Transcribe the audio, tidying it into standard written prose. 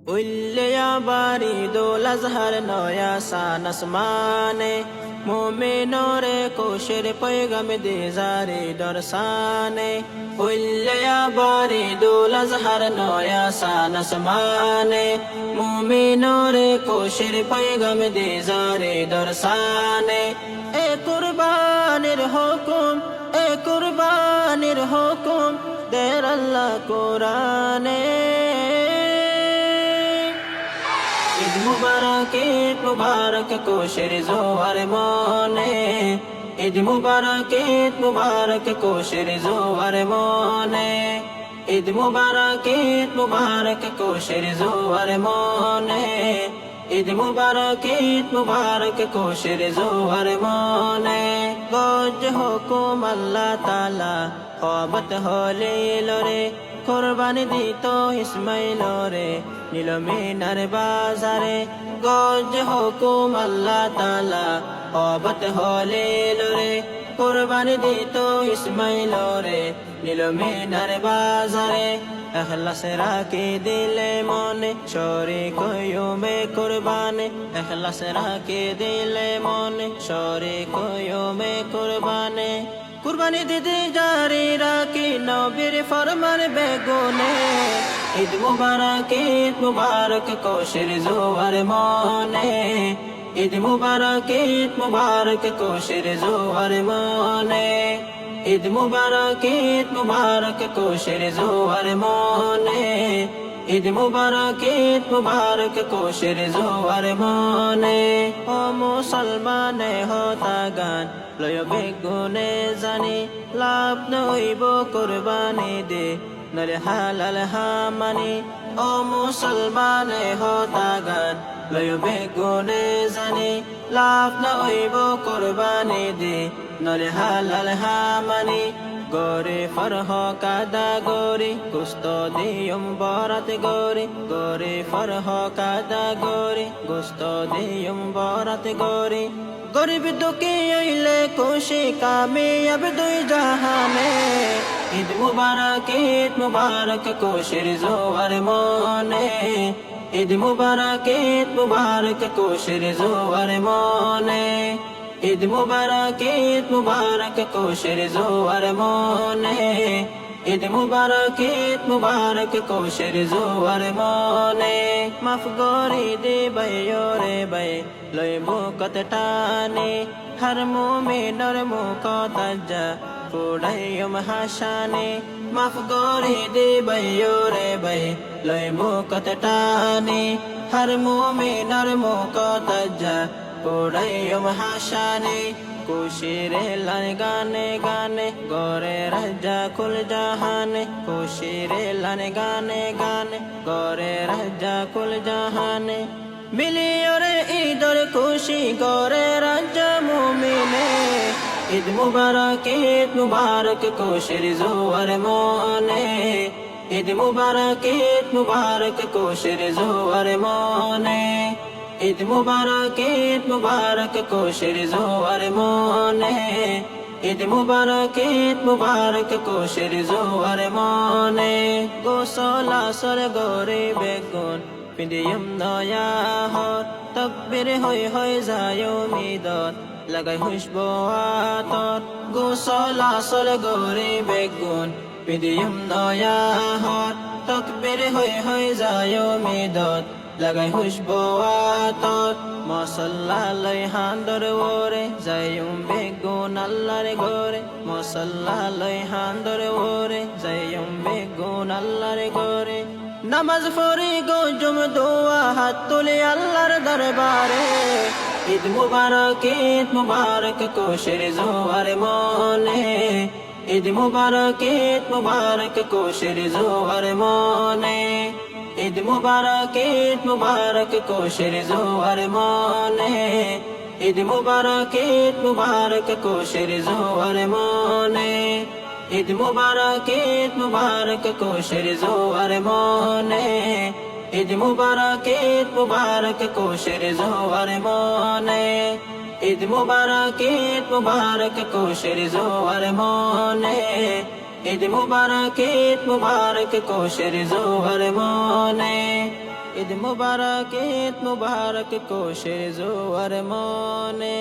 উল্লিয়া বারিদুল আজহার নয়া সান আসমানে মুমিনরে কোশের পয়গাম দে জারি দরসানে উল্লিয়া বারিদুল আজহার নয়া সান আসমানে মুমিনরে কোশের পয়গাম দে জারি দরসানে এ কুরবানির হুকুম এ কুরবানির হুকুম দের আল্লাহ কোরআনে ঈদ মুবারক ঈদ মুবারক কোশের জোয়ার মনে ঈদ মুবারক ঈদ মুবারক কোশের জোয়ার মনে ঈদ মুবারক ঈদ মুবারক কোশের জোয়ার মনে ঈদ মুবারক ঈদ মুবারক কোশের জোয়ার মনে গজ হুকুম আল্লাহ তাআলা কবত হলিল রে কুরবানি দিত ইসমাইল রে নীল মিনার বাজারে গজ হুকুম আল্লাহ তাআলা কবত হলিল রে কুরবানি দিত ইসমাইল রে নীল মিনার বাজারে এখলাস রাখি দিলে মনে শরীক হইবে কুরবানে এখলাস রাখি দিলে মনে শরীক হইবে কুরবানে কুরবানি দিতে জারি রাখি নবীর ফরমান বেগুনে ঈদ মুবারক কোশের জোয়ার মনে ঈদ মুবারক কোশের জোয়ার মনে ঈদ মুবারক কোশের জোয়ার মনে ঈদ মুবারক কোশের জোয়ার মনে ও মুসলমান হতা গান লয় বেগুনে জানি লাভ নইব কুরবানি দে নলে হালাল হামানি ও মুসলমান হতা গান লয় বেগুনে জানি লাভ নইব কুরবানি দে নলে হালাল হামানি গোরে ফরহ কাদা গোরে গোস্ত দিয়ম বরাত গোরে গোরে ফরহ কাদা গোরে গোস্ত দিয়ম বরাত গোরে গরিব দুঃখী হইলে খুশি কামিয়াব দুই জাহানে ঈদ মুবারক কোশের জোয়ার মনে ঈদ মুবারক কোশের জোয়ার মনে ঈদ মুবারক কোশের জোয়ার মনে ঈদ মুবারক কোশের জোয়ার মনে মাফ গরি দে বয়রে বয় লয় মুকত টানে হর মুমিনর মুকত যা পুড়াইম হাসানে মাফ গরি দে বয়রে বয় লয় মুকত টানে হর মুমিনর মুকত যা পুড়াইম হাসানে খুশিরে লান গানে গানে গরে রাজা কুল জাহানে খুশিরে লান গানে গানে গরে রাজা কুল জাহানে মিলিয়রে ঈদর খুশি গরে রাজা মুমিনে ঈদ মুবারক কোশের জোয়ার মনে ঈদ মুবারক কোশের জোয়ার মনে ঈদ মুবারক কোশের জোয়ার মনে ঈদ মুবারক কোশের জোয়ার মনে গোসল আসর গরে বেগুন পিদিয়ম নয়া হর তকবীর হই যায় উমিদত লাগাই খুশবু আতর গোসল আসর গরে বেগুন পিদিয়ম নয়া হর তকবীর হই যায় উমিদত লাগাই খুশবু আতর মসল্লা লই হান্দর ওরে যাইম বেগুন আল্লাহর ঘরে মসল্লা লই হান্দর ওরে যাইম বেগুন আল্লাহর ঘরে নামাজ পড়ি গজম দোয়া হাত তুলে আল্লাহর দরবারে ঈদ মুবারক কোশের জোয়ার মনে ঈদ মুবারক কোশের জোয়ার মনে ঈদ মুবারক কোশের জোয়ার মনে ঈদ মুবারক কোশের জোয়ার মনে ঈদ মুবারক কোশের জোয়ার মনে ঈদ মুবারক কোশের জোয়ার মনে ঈদ মুবারক কোশের জোয়ার মনে ঈদ মুবারক কোশের জোয়ার মনে ঈদ মুবারক কোশের জোয়ার মনে।